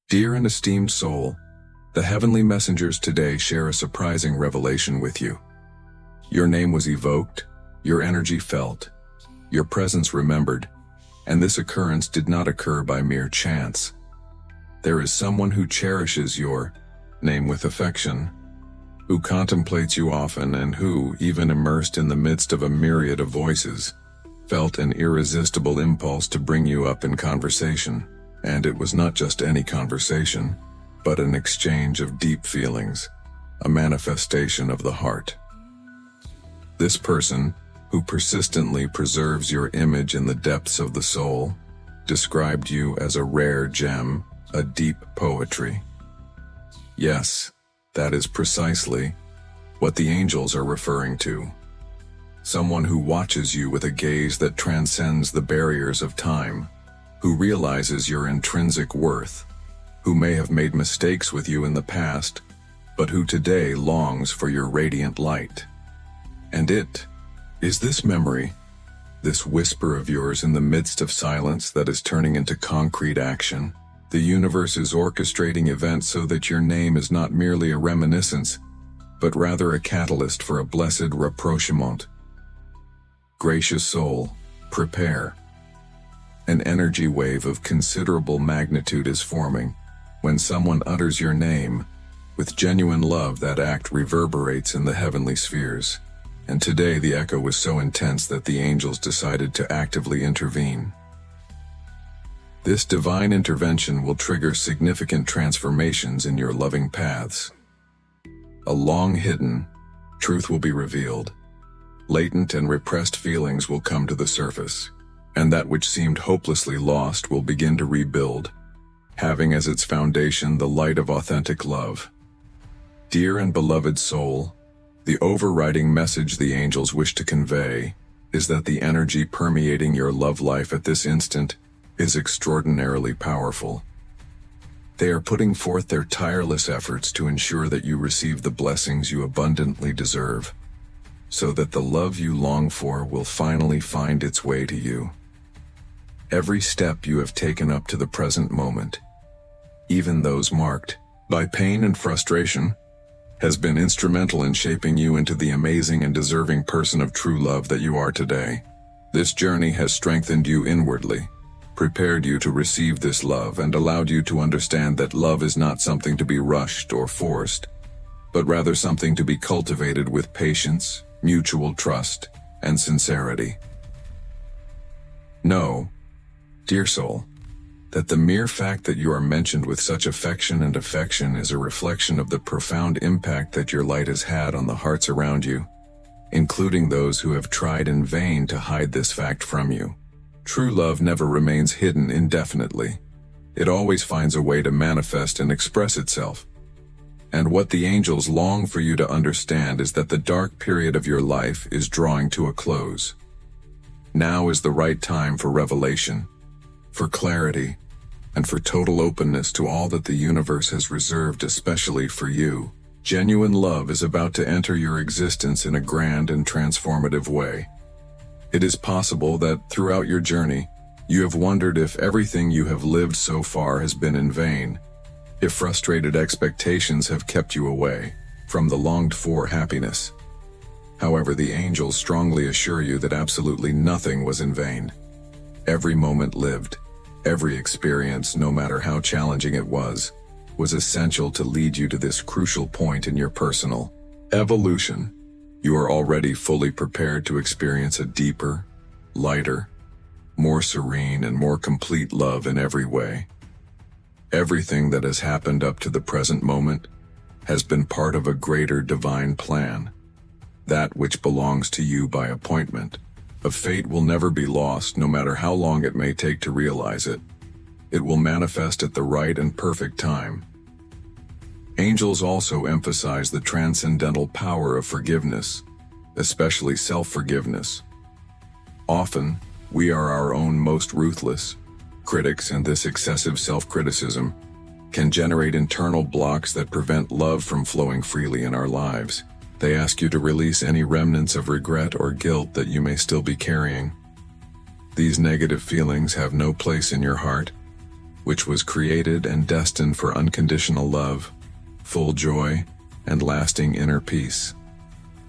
Dear and esteemed soul, the heavenly messengers today share a surprising revelation with you. Your name was evoked, your energy felt, your presence remembered, and this occurrence did not occur by mere chance. There is someone who cherishes your name with affection, who contemplates you often, and who, even immersed in the midst of a myriad of voices, felt an irresistible impulse to bring you up in conversation. And it was not just any conversation, but an exchange of deep feelings, a manifestation of the heart. This person, who persistently preserves your image in the depths of the soul, described you as a rare gem, a deep poetry. Yes, that is precisely what the angels are referring to. Someone who watches you with a gaze that transcends the barriers of time, who realizes your intrinsic worth, who may have made mistakes with you in the past, but who today longs for your radiant light. And it is this memory, this whisper of yours in the midst of silence that is turning into concrete action. The universe is orchestrating events so that your name is not merely a reminiscence, but rather a catalyst for a blessed rapprochement. Gracious soul, prepare. An energy wave of considerable magnitude is forming. When someone utters your name, with genuine love, that act reverberates in the heavenly spheres. And today the echo was so intense that the angels decided to actively intervene. This divine intervention will trigger significant transformations in your loving paths. A long-hidden truth will be revealed. Latent and repressed feelings will come to the surface, and that which seemed hopelessly lost will begin to rebuild, having as its foundation the light of authentic love. Dear and beloved soul, the overriding message the angels wish to convey is that the energy permeating your love life at this instant is extraordinarily powerful. They are putting forth their tireless efforts to ensure that you receive the blessings you abundantly deserve, so that the love you long for will finally find its way to you. Every step you have taken up to the present moment, even those marked by pain and frustration, has been instrumental in shaping you into the amazing and deserving person of true love that you are today. This journey has strengthened you inwardly, prepared you to receive this love, and allowed you to understand that love is not something to be rushed or forced, but rather something to be cultivated with patience, mutual trust, and sincerity. Know, dear soul, that the mere fact that you are mentioned with such affection and affection is a reflection of the profound impact that your light has had on the hearts around you, including those who have tried in vain to hide this fact from you. True love never remains hidden indefinitely. It always finds a way to manifest and express itself. And what the angels long for you to understand is that the dark period of your life is drawing to a close. Now is the right time for revelation, for clarity, and for total openness to all that the universe has reserved especially for you. Genuine love is about to enter your existence in a grand and transformative way. It is possible that throughout your journey, you have wondered if everything you have lived so far has been in vain, if frustrated expectations have kept you away from the longed-for happiness. However, the angels strongly assure you that absolutely nothing was in vain. Every moment lived, every experience, no matter how challenging it was essential to lead you to this crucial point in your personal evolution. You are already fully prepared to experience a deeper, lighter, more serene, and more complete love in every way. Everything that has happened up to the present moment has been part of a greater divine plan. That which belongs to you by appointment. A fate will never be lost, no matter how long it may take to realize it. It will manifest at the right and perfect time. Angels also emphasize the transcendental power of forgiveness, especially self-forgiveness. Often, we are our own most ruthless critics, and this excessive self-criticism can generate internal blocks that prevent love from flowing freely in our lives. They ask you to release any remnants of regret or guilt that you may still be carrying. These negative feelings have no place in your heart. which was created and destined for unconditional love, full joy, and lasting inner peace.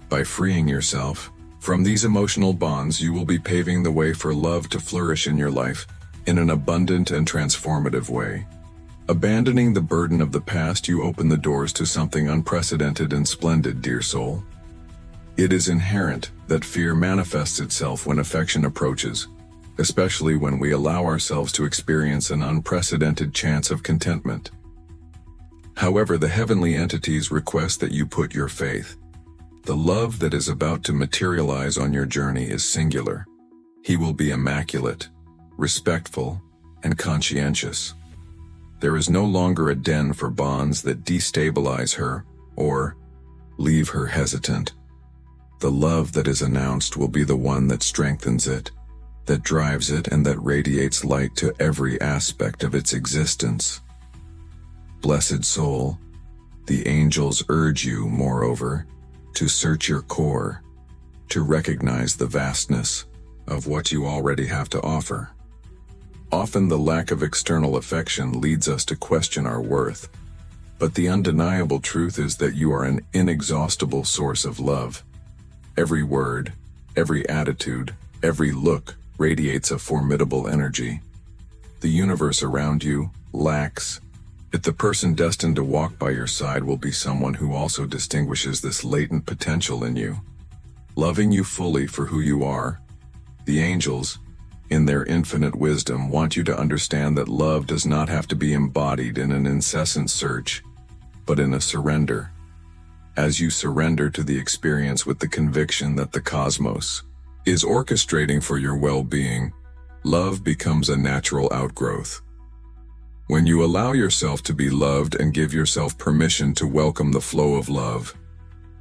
By freeing yourself from these emotional bonds, you will be paving the way for love to flourish in your life in an abundant and transformative way. Abandoning the burden of the past, you open the doors to something unprecedented and splendid, dear soul. It is inherent that fear manifests itself when affection approaches, especially when we allow ourselves to experience an unprecedented chance of contentment. However, the heavenly entities request that you put your faith. The love that is about to materialize on your journey is singular. He will be immaculate, respectful, and conscientious. There is no longer a den for bonds that destabilize her or leave her hesitant. The love that is announced will be the one that strengthens it, that drives it, and that radiates light to every aspect of its existence. Blessed soul, the angels urge you, moreover, to search your core, to recognize the vastness of what you already have to offer. Often the lack of external affection leads us to question our worth, but the undeniable truth is that you are an inexhaustible source of love. Every word, every attitude, every look radiates a formidable energy. The universe around you lacks, yet the person destined to walk by your side will be someone who also distinguishes this latent potential in you. Loving you fully for who you are, the angels, in their infinite wisdom, want you to understand that love does not have to be embodied in an incessant search, but in a surrender. As you surrender to the experience with the conviction that the cosmos is orchestrating for your well-being, love becomes a natural outgrowth. When you allow yourself to be loved and give yourself permission to welcome the flow of love,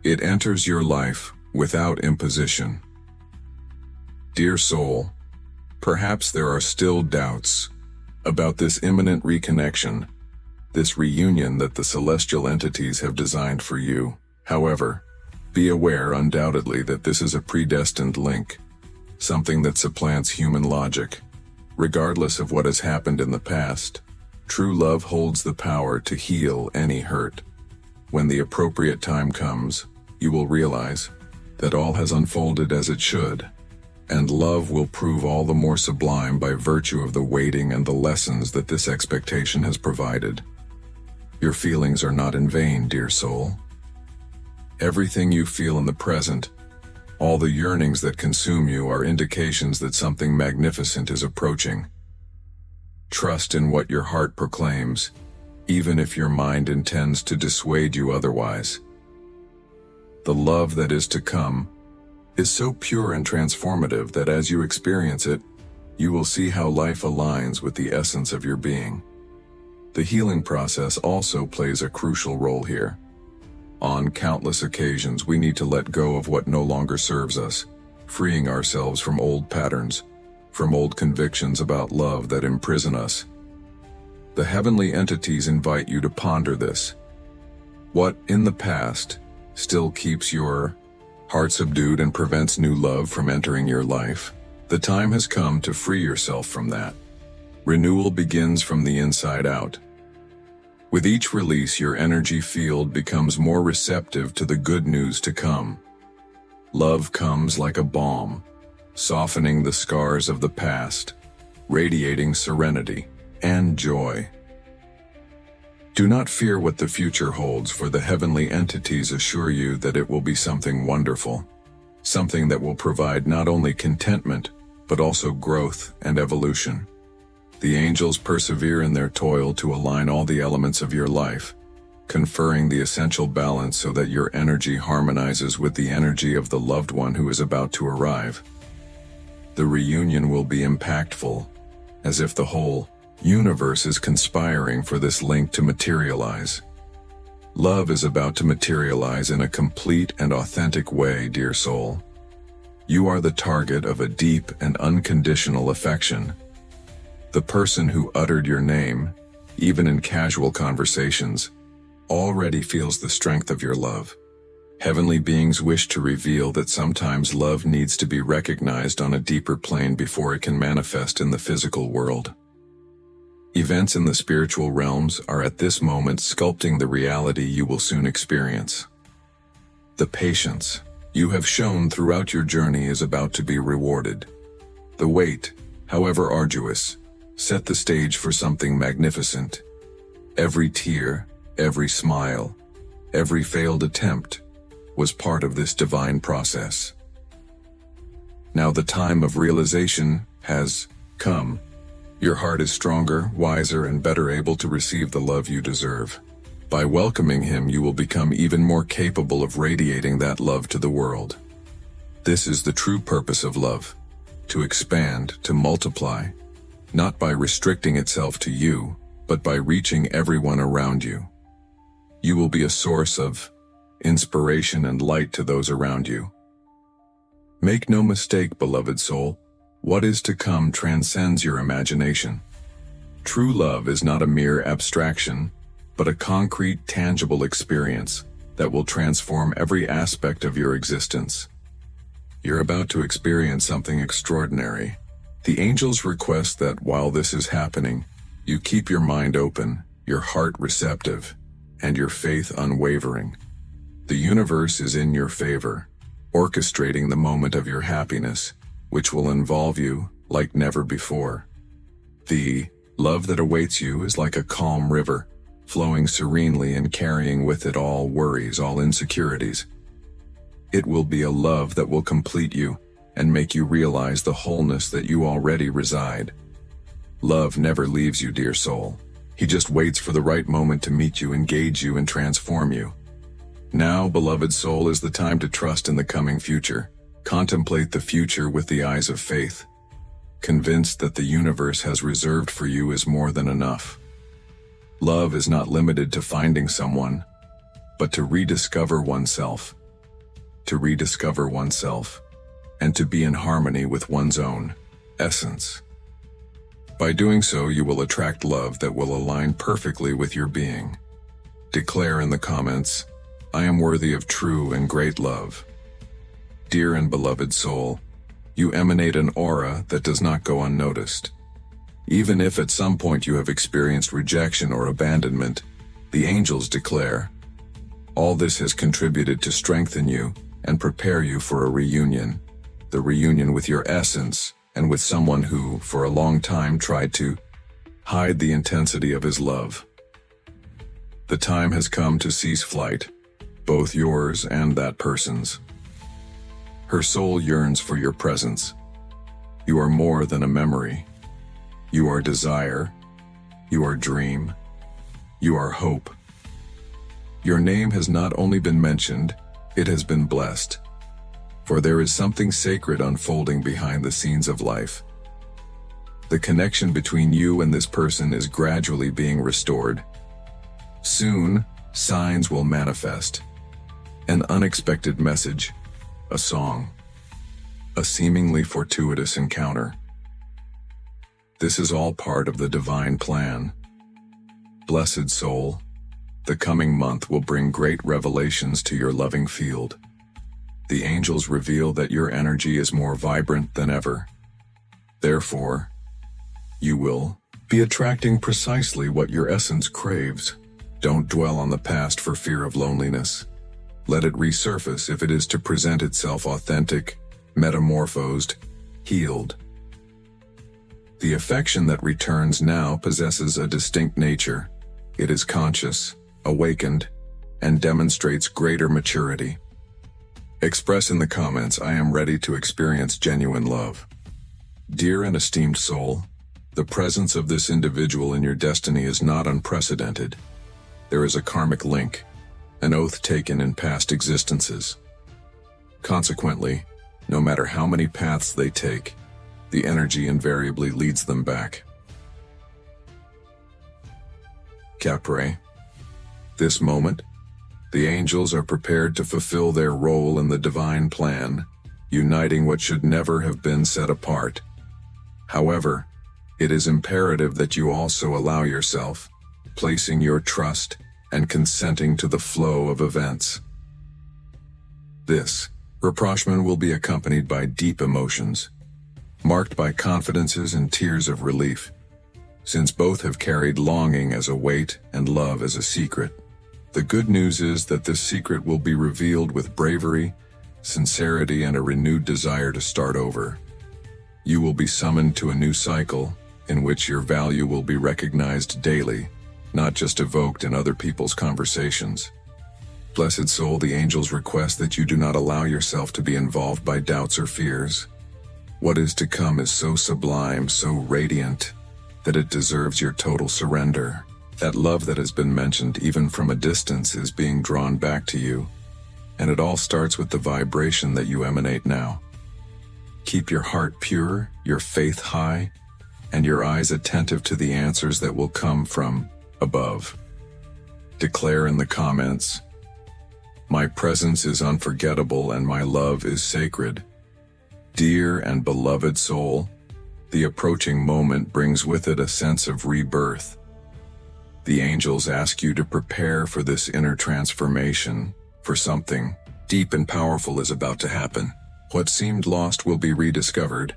it enters your life without imposition. Dear soul, perhaps there are still doubts about this imminent reconnection, this reunion that the celestial entities have designed for you. However, be aware undoubtedly that this is a predestined link, something that supplants human logic. Regardless of what has happened in the past, true love holds the power to heal any hurt. When the appropriate time comes, you will realize that all has unfolded as it should, and love will prove all the more sublime by virtue of the waiting and the lessons that this expectation has provided. Your feelings are not in vain, dear soul. Everything you feel in the present, all the yearnings that consume you, are indications that something magnificent is approaching. Trust in what your heart proclaims, even if your mind intends to dissuade you otherwise. The love that is to come is so pure and transformative that as you experience it, you will see how life aligns with the essence of your being. The healing process also plays a crucial role here. On countless occasions, we need to let go of what no longer serves us, freeing ourselves from old patterns, from old convictions about love that imprison us. The heavenly entities invite you to ponder this. What in the past still keeps your heart subdued and prevents new love from entering your life? The time has come to free yourself from that. Renewal begins from the inside out. With each release, your energy field becomes more receptive to the good news to come. Love comes like a balm, softening the scars of the past, radiating serenity and joy. Do not fear what the future holds, for the heavenly entities assure you that it will be something wonderful, something that will provide not only contentment, but also growth and evolution. The angels persevere in their toil to align all the elements of your life, conferring the essential balance so that your energy harmonizes with the energy of the loved one who is about to arrive. The reunion will be impactful, as if the whole universe is conspiring for this link to materialize. Love is about to materialize in a complete and authentic way, dear soul. You are the target of a deep and unconditional affection. The person who uttered your name, even in casual conversations, already feels the strength of your love. Heavenly beings wish to reveal that sometimes love needs to be recognized on a deeper plane before it can manifest in the physical world. Events in the spiritual realms are at this moment sculpting the reality you will soon experience. The patience you have shown throughout your journey is about to be rewarded. The wait, however arduous, set the stage for something magnificent. Every tear, every smile, every failed attempt was part of this divine process. Now the time of realization has come. Your heart is stronger, wiser, and better able to receive the love you deserve. By welcoming him, you will become even more capable of radiating that love to the world. This is the true purpose of love: to expand, to multiply, not by restricting itself to you, but by reaching everyone around you. You will be a source of inspiration and light to those around you. Make no mistake, beloved soul, what is to come transcends your imagination. True love is not a mere abstraction, but a concrete, tangible experience that will transform every aspect of your existence. You're about to experience something extraordinary. The angels request that while this is happening, you keep your mind open, your heart receptive, and your faith unwavering. The universe is in your favor, orchestrating the moment of your happiness, which will involve you like never before. The love that awaits you is like a calm river, flowing serenely and carrying with it all worries, all insecurities. It will be a love that will complete you and make you realize the wholeness that you already reside. Love never leaves you, dear soul. He just waits for the right moment to meet you, engage you, and transform you. Now, beloved soul, is the time to trust in the coming future. Contemplate the future with the eyes of faith, convinced that the universe has reserved for you is more than enough. Love is not limited to finding someone, but to rediscover oneself. To rediscover oneself, and to be in harmony with one's own essence. By doing so, you will attract love that will align perfectly with your being. Declare in the comments, "I am worthy of true and great love." Dear and beloved soul, you emanate an aura that does not go unnoticed. Even if at some point you have experienced rejection or abandonment, the angels declare, all this has contributed to strengthen you and prepare you for a reunion. The reunion with your essence and with someone who, for a long time, tried to hide the intensity of his love. The time has come to cease flight, both yours and that person's. Her soul yearns for your presence. You are more than a memory. You are desire. You are dream. You are hope. Your name has not only been mentioned, it has been blessed. For there is something sacred unfolding behind the scenes of life. The connection between you and this person is gradually being restored. Soon, signs will manifest. An unexpected message, a song, a seemingly fortuitous encounter. This is all part of the divine plan. Blessed soul, the coming month will bring great revelations to your loving field. The angels reveal that your energy is more vibrant than ever. Therefore, you will be attracting precisely what your essence craves. Don't dwell on the past for fear of loneliness. Let it resurface if it is to present itself authentic, metamorphosed, healed. The affection that returns now possesses a distinct nature. It is conscious, awakened, and demonstrates greater maturity. Express in the comments, "I am ready to experience genuine love." Dear and esteemed soul, the presence of this individual in your destiny is not unprecedented. There is a karmic link, an oath taken in past existences. Consequently, no matter how many paths they take, the energy invariably leads them back. Capre. This moment, the angels are prepared to fulfill their role in the divine plan, uniting what should never have been set apart. However, it is imperative that you also allow yourself, placing your trust and consenting to the flow of events. This rapprochement will be accompanied by deep emotions, marked by confidences and tears of relief. since both have carried longing as a weight and love as a secret. The good news is that this secret will be revealed with bravery, sincerity, and a renewed desire to start over. You will be summoned to a new cycle, in which your value will be recognized daily, not just evoked in other people's conversations. Blessed soul, the angels request that you do not allow yourself to be involved by doubts or fears. What is to come is so sublime, so radiant, that it deserves your total surrender. That love that has been mentioned even from a distance is being drawn back to you, and it all starts with the vibration that you emanate now. Keep your heart pure, your faith high, and your eyes attentive to the answers that will come from above. Declare in the comments, "My presence is unforgettable and my love is sacred." Dear and beloved soul, the approaching moment brings with it a sense of rebirth. The angels ask you to prepare for this inner transformation, for something deep and powerful is about to happen. What seemed lost will be rediscovered,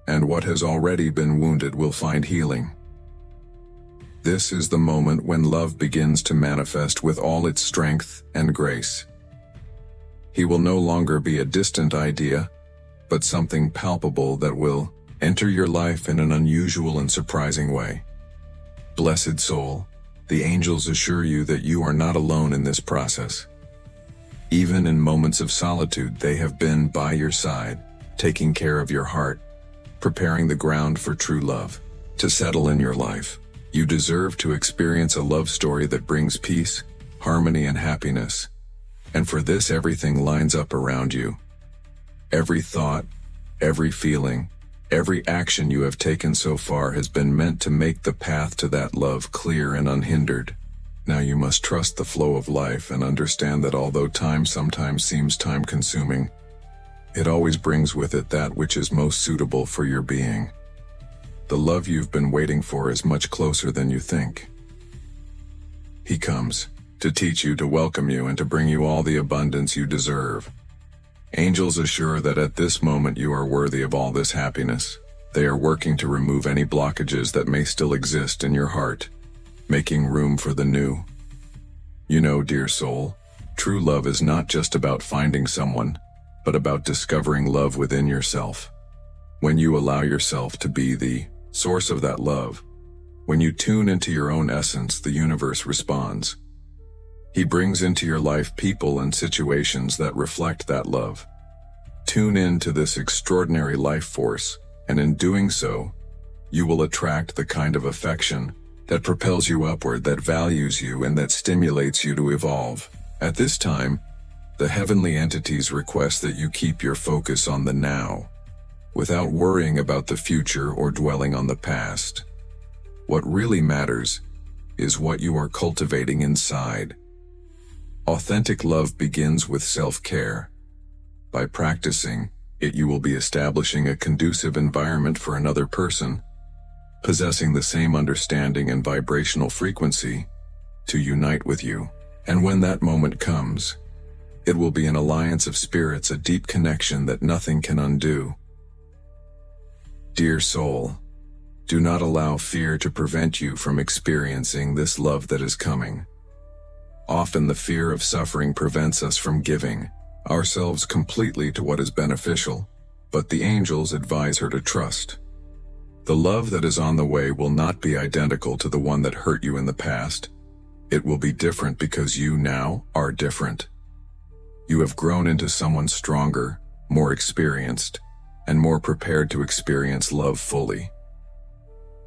and what has already been wounded will find healing. This is the moment when love begins to manifest with all its strength and grace. He will no longer be a distant idea, but something palpable that will enter your life in an unusual and surprising way. Blessed soul, the angels assure you that you are not alone in this process. Even in moments of solitude, they have been by your side, taking care of your heart, preparing the ground for true love to settle in your life. You deserve to experience a love story that brings peace, harmony, and happiness. And for this, everything lines up around you. Every thought, every feeling, every action you have taken so far has been meant to make the path to that love clear and unhindered. Now you must trust the flow of life and understand that although time sometimes seems time-consuming, it always brings with it that which is most suitable for your being. The love you've been waiting for is much closer than you think. He comes to teach you, to welcome you, and to bring you all the abundance you deserve. Angels assure that at this moment you are worthy of all this happiness. They are working to remove any blockages that may still exist in your heart, making room for the new. You know, dear soul, true love is not just about finding someone, but about discovering love within yourself. When you allow yourself to be the source of that love, when you tune into your own essence, the universe responds. He brings into your life people and situations that reflect that love. Tune in to this extraordinary life force, and in doing so, you will attract the kind of affection that propels you upward, that values you, and that stimulates you to evolve. At this time, the heavenly entities request that you keep your focus on the now, without worrying about the future or dwelling on the past. What really matters is what you are cultivating inside. Authentic love begins with self-care. By practicing it, you will be establishing a conducive environment for another person, possessing the same understanding and vibrational frequency, to unite with you. And when that moment comes, it will be an alliance of spirits, a deep connection that nothing can undo. Dear soul, do not allow fear to prevent you from experiencing this love that is coming. Often the fear of suffering prevents us from giving ourselves completely to what is beneficial, but the angels advise her to trust. The love that is on the way will not be identical to the one that hurt you in the past. It will be different because you now are different. You have grown into someone stronger, more experienced, and more prepared to experience love fully.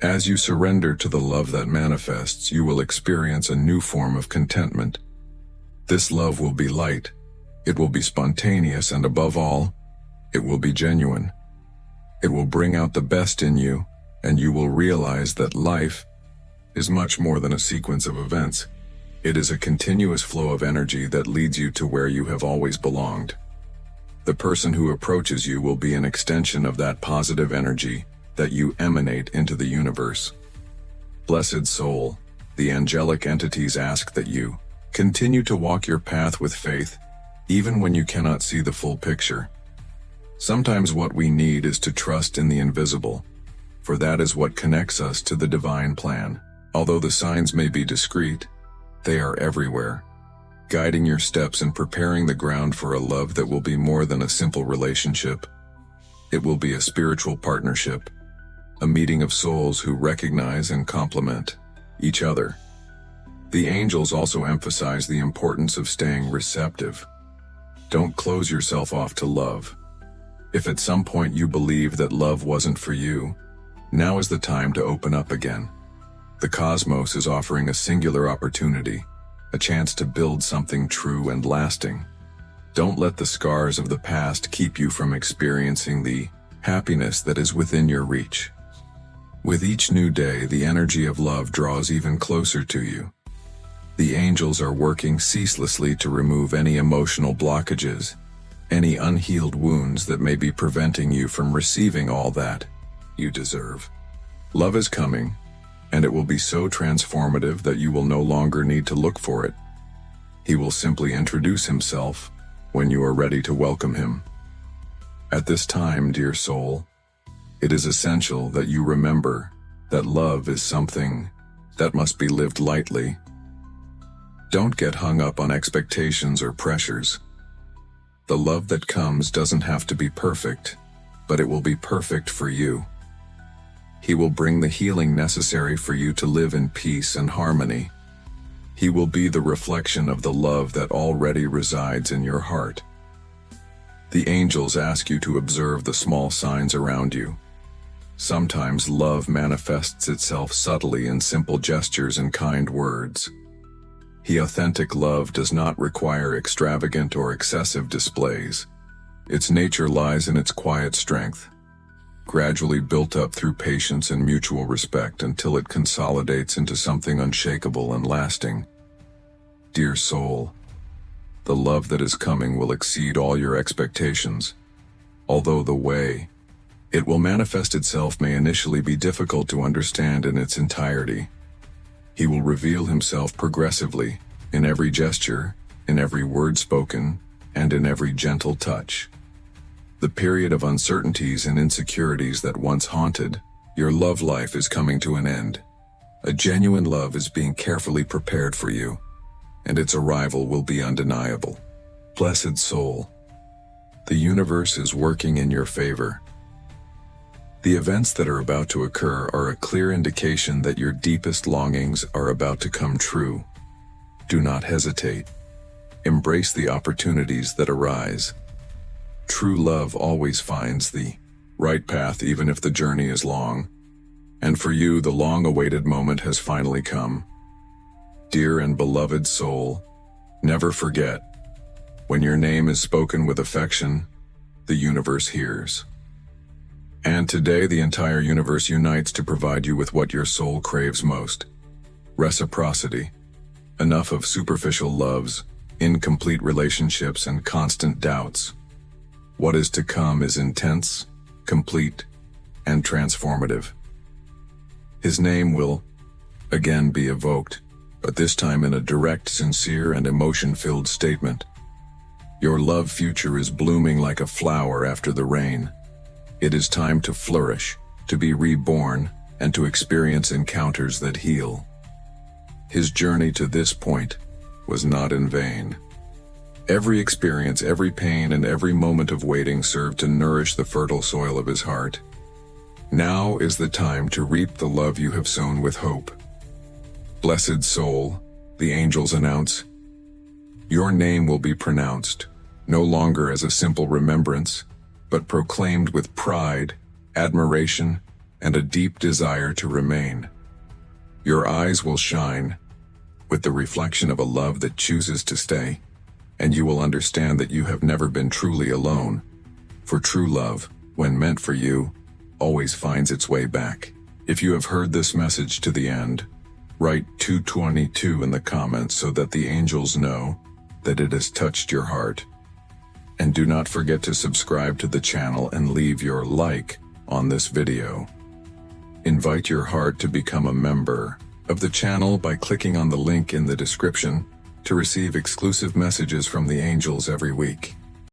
As you surrender to the love that manifests, you will experience a new form of contentment. This love will be light, it will be spontaneous, and above all, it will be genuine. It will bring out the best in you, and you will realize that life is much more than a sequence of events. It is a continuous flow of energy that leads you to where you have always belonged. The person who approaches you will be an extension of that positive energy that you emanate into the universe. Blessed soul, the angelic entities ask that you continue to walk your path with faith, even when you cannot see the full picture. Sometimes what we need is to trust in the invisible, for that is what connects us to the divine plan. Although the signs may be discreet, they are everywhere, guiding your steps and preparing the ground for a love that will be more than a simple relationship. It will be a spiritual partnership, a meeting of souls who recognize and complement each other. The angels also emphasize the importance of staying receptive. Don't close yourself off to love. If at some point you believe that love wasn't for you, now is the time to open up again. The cosmos is offering a singular opportunity, a chance to build something true and lasting. Don't let the scars of the past keep you from experiencing the happiness that is within your reach. With each new day, the energy of love draws even closer to you. The angels are working ceaselessly to remove any emotional blockages, any unhealed wounds that may be preventing you from receiving all that you deserve. Love is coming, and it will be so transformative that you will no longer need to look for it. He will simply introduce himself when you are ready to welcome him. At this time, dear soul, it is essential that you remember that love is something that must be lived lightly. Don't get hung up on expectations or pressures. The love that comes doesn't have to be perfect, but it will be perfect for you. He will bring the healing necessary for you to live in peace and harmony. He will be the reflection of the love that already resides in your heart. The angels ask you to observe the small signs around you. Sometimes love manifests itself subtly in simple gestures and kind words. Authentic love does not require extravagant or excessive displays. Its nature lies in its quiet strength, gradually built up through patience and mutual respect until it consolidates into something unshakable and lasting. Dear soul, the love that is coming will exceed all your expectations. Although the way it will manifest itself may initially be difficult to understand in its entirety, he will reveal himself progressively in every gesture, in every word spoken, and in every gentle touch. The period of uncertainties and insecurities that once haunted your love life is coming to an end. A genuine love is being carefully prepared for you, and its arrival will be undeniable. Blessed soul, the universe is working in your favor. The events that are about to occur are a clear indication that your deepest longings are about to come true. Do not hesitate. Embrace the opportunities that arise. True love always finds the right path even if the journey is long. And for you, the long-awaited moment has finally come. Dear and beloved soul, never forget, when your name is spoken with affection, the universe hears. And today the entire universe unites to provide you with what your soul craves most: reciprocity. Enough of superficial loves, incomplete relationships, and constant doubts. What is to come is intense, complete, and transformative. His name will again be evoked, but this time in a direct, sincere, and emotion-filled statement. Your love future is blooming like a flower after the rain. It is time to flourish, to be reborn, and to experience encounters that heal. His journey to this point was not in vain. Every experience, every pain, and every moment of waiting served to nourish the fertile soil of his heart. Now is the time to reap the love you have sown with hope. Blessed soul, the angels announce, your name will be pronounced, no longer as a simple remembrance, but proclaimed with pride, admiration, and a deep desire to remain. Your eyes will shine with the reflection of a love that chooses to stay, and you will understand that you have never been truly alone. For true love, when meant for you, always finds its way back. If you have heard this message to the end, write 222 in the comments so that the angels know that it has touched your heart. And do not forget to subscribe to the channel and leave your like on this video. Invite your heart to become a member of the channel by clicking on the link in the description to receive exclusive messages from the angels every week.